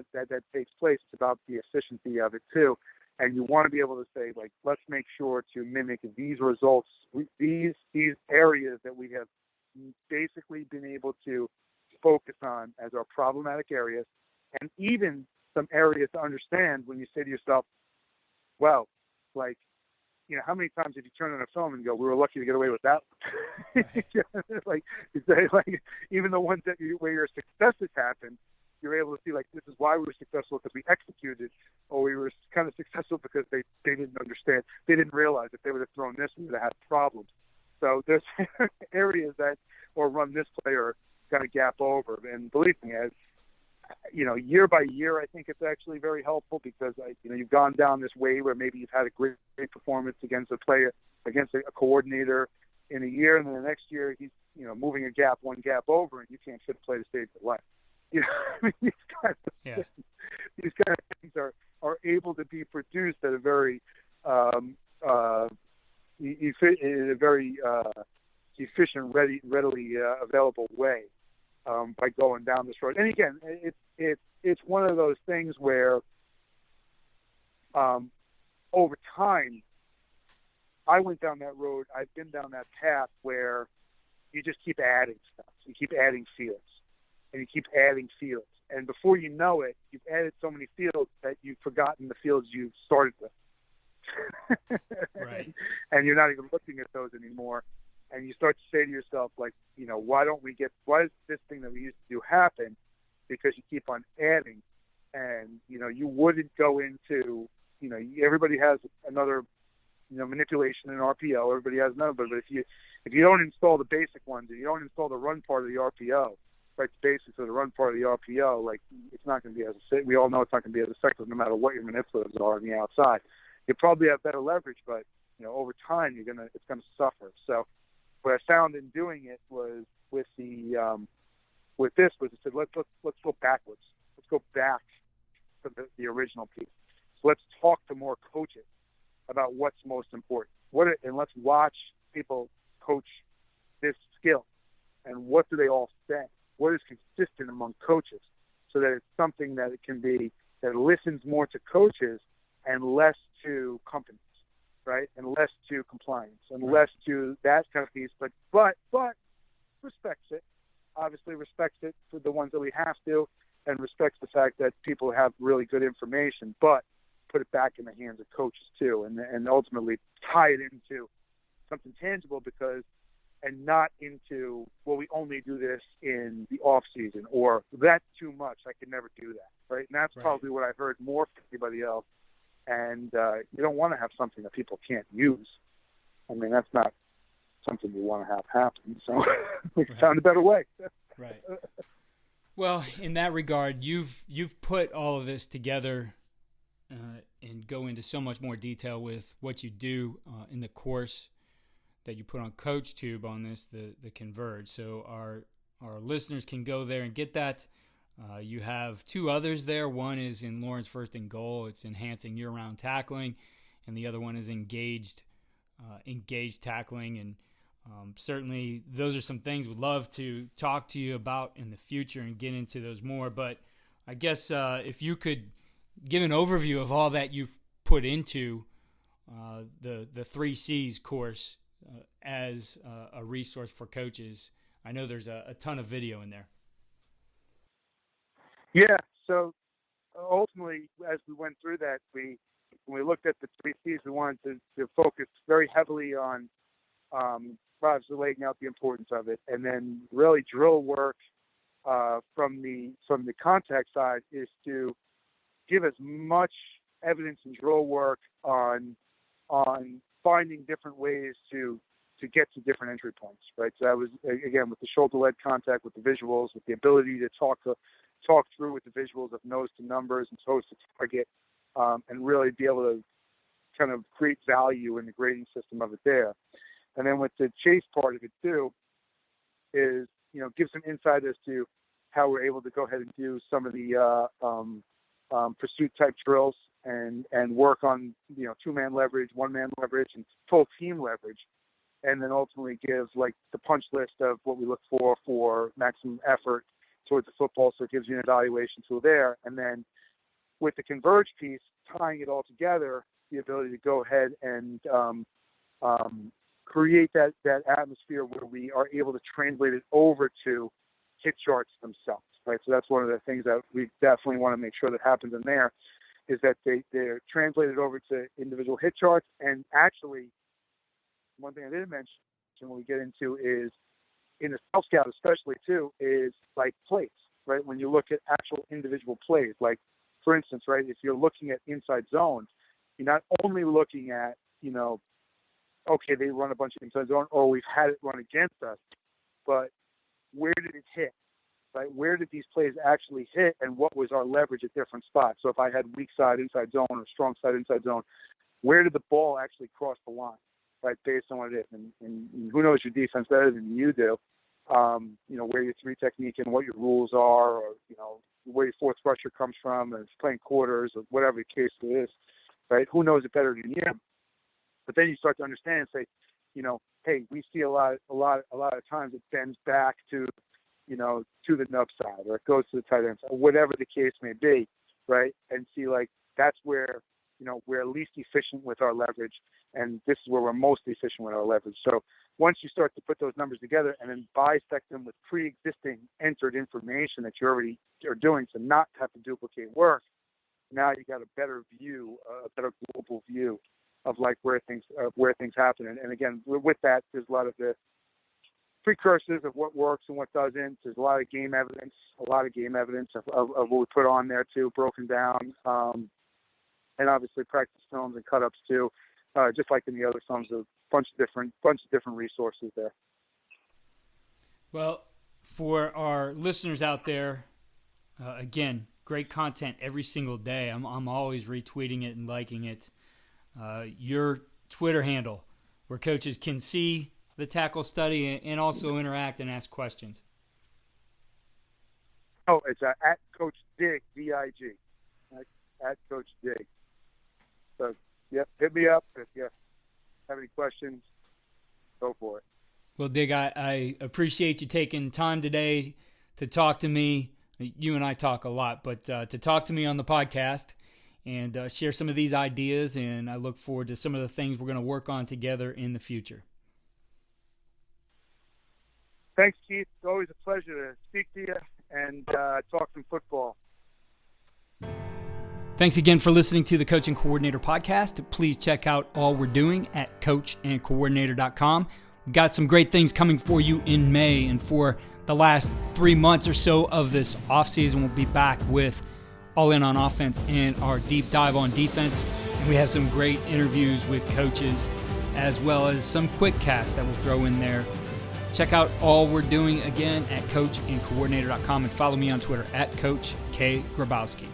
S2: takes place. It's about the efficiency of it too. And you want to be able to say, like, let's make sure to mimic these results, these areas that we have basically been able to focus on as our problematic areas, and even some areas to understand when you say to yourself, well, like, how many times have you turned on a film and go, we were lucky to get away with that one? Like, you say, like, even the ones where your successes happen, you're able to see, like, this is why we were successful, because we executed, or we were kind of successful because they didn't understand. They didn't realize if they would have thrown this, we would have had problems. So there's areas that, or run this play, or kind of gap over. And believe me, as year by year, I think it's actually very helpful, because you've gone down this way where maybe you've had a great performance against a player, against a coordinator in a year, and then the next year he's moving one gap over, and you can't fit a play to save your life. These kind of things are able to be produced at a very efficient, readily available way by going down this road. And again, it's one of those things where over time, I went down that road. I've been down that path where you just keep adding stuff. You keep adding fields. And you keep adding fields. And before you know it, you've added so many fields that you've forgotten the fields you started with.
S1: Right.
S2: And you're not even looking at those anymore. and you start to say to yourself, like, why does this thing that we used to do happen? Because you keep on adding, and, you wouldn't go into, everybody has another, manipulation in RPO. Everybody has another, but if you don't install the basic ones, and you don't install the run part of the RPO, right, the basics of the run part of the RPO, like, it's not going to be we all know it's not going to be as effective no matter what your manipulatives are on the outside. You probably have better leverage, but, over time, it's going to suffer. So what I found in doing it was with this was I said, let's go backwards. Let's go back to the original piece. So let's talk to more coaches about what's most important. And let's watch people coach this skill, and what do they all say? What is consistent among coaches, so that it's something that that listens more to coaches and less to companies, right? And less to compliance and less to that kind of piece. But respects it. Obviously respects it for the ones that we have to, and respects the fact that people have really good information, but put it back in the hands of coaches too, and ultimately tie it into something tangible, and not into, well, we only do this in the off season, or that's too much, I could never do that, right? And that's probably what I've heard more from anybody else. And you don't want to have something that people can't use. I mean, that's not something you want to have happen. So we found a better way.
S1: Right. Well, in that regard, you've put all of this together and go into so much more detail with what you do in the course that you put on CoachTube on this, the Converge. So our listeners can go there and get that. You have two others there. One is in Lawrence First and Goal. It's enhancing year-round tackling, and the other one is engaged tackling. And certainly those are some things we'd love to talk to you about in the future and get into those more. But I guess if you could give an overview of all that you've put into the 3 C's course as a resource for coaches. I know there's a ton of video in there.
S2: Yeah, so ultimately, as we went through that, when we looked at the 3 C's, we wanted to focus very heavily on obviously laying out the importance of it, and then really drill work from the contact side is to give as much evidence and drill work on finding different ways to get to different entry points, right? So that was, again, with the shoulder-led contact, with the visuals, with the ability to talk through with the visuals of nose to numbers and toes to target, and really be able to kind of create value in the grading system of it there. And then with the chase part of it too is, give some insight as to how we're able to go ahead and do some of the pursuit type drills and work on, 2-man leverage, 1-man leverage, and full team leverage. And then ultimately give like the punch list of what we look for maximum effort towards the football. So it gives you an evaluation tool there. And then with the Converge piece, tying it all together, the ability to go ahead and create that atmosphere where we are able to translate it over to hit charts themselves, right? So that's one of the things that we definitely want to make sure that happens in there, is that they're translated over to individual hit charts. And actually, one thing I didn't mention when we get into is, in the self-scout especially too, is like plays, right? When you look at actual individual plays, like, for instance, right, if you're looking at inside zones, you're not only looking at, okay, they run a bunch of inside zone, or we've had it run against us, but where did it hit, right? Where did these plays actually hit, and what was our leverage at different spots? So if I had weak side inside zone or strong side inside zone, where did the ball actually cross the line, right, based on what it is? And who knows your defense better than you do, where your 3 technique and what your rules are, or, where your fourth rusher comes from, and it's playing quarters, or whatever the case it is, right? Who knows it better than you? But then you start to understand and say, hey, we see a lot of times it bends back to, to the nub side, or it goes to the tight end side, or whatever the case may be, right? And see, like, that's where, we're least efficient with our leverage, and this is where we're most efficient with our leverage. So once you start to put those numbers together and then bisect them with pre-existing entered information that you already are doing to not have to duplicate work, now you got a better view, a better global view of like where things happen. And again, with that, there's a lot of the precursors of what works and what doesn't. There's a lot of game evidence of what we put on there too, broken down, and obviously practice films and cut-ups too, just like in the other films. A bunch of different resources there.
S1: Well, for our listeners out there, again, great content every single day. I'm always retweeting it and liking it. Your Twitter handle, where coaches can see the tackle study and also interact and ask questions.
S2: Oh, it's at Coach Dig, D-I-G, at Coach Dig. So, yep, hit me up if you have any questions. Go for it.
S1: Well, Dig, I appreciate you taking time today to talk to me. You and I talk a lot, but to talk to me on the podcast and share some of these ideas, and I look forward to some of the things we're going to work on together in the future.
S2: Thanks, Keith. It's always a pleasure to speak to you and talk some football.
S1: Thanks again for listening to the Coach and Coordinator podcast. Please check out all we're doing at coachandcoordinator.com. We've got some great things coming for you in May, and for the last 3 months or so of this offseason, we'll be back with All In on Offense and our deep dive on defense. And we have some great interviews with coaches, as well as some quick casts that we'll throw in there. Check out all we're doing again at coachandcoordinator.com, and follow me on Twitter at Coach K. Grabowski.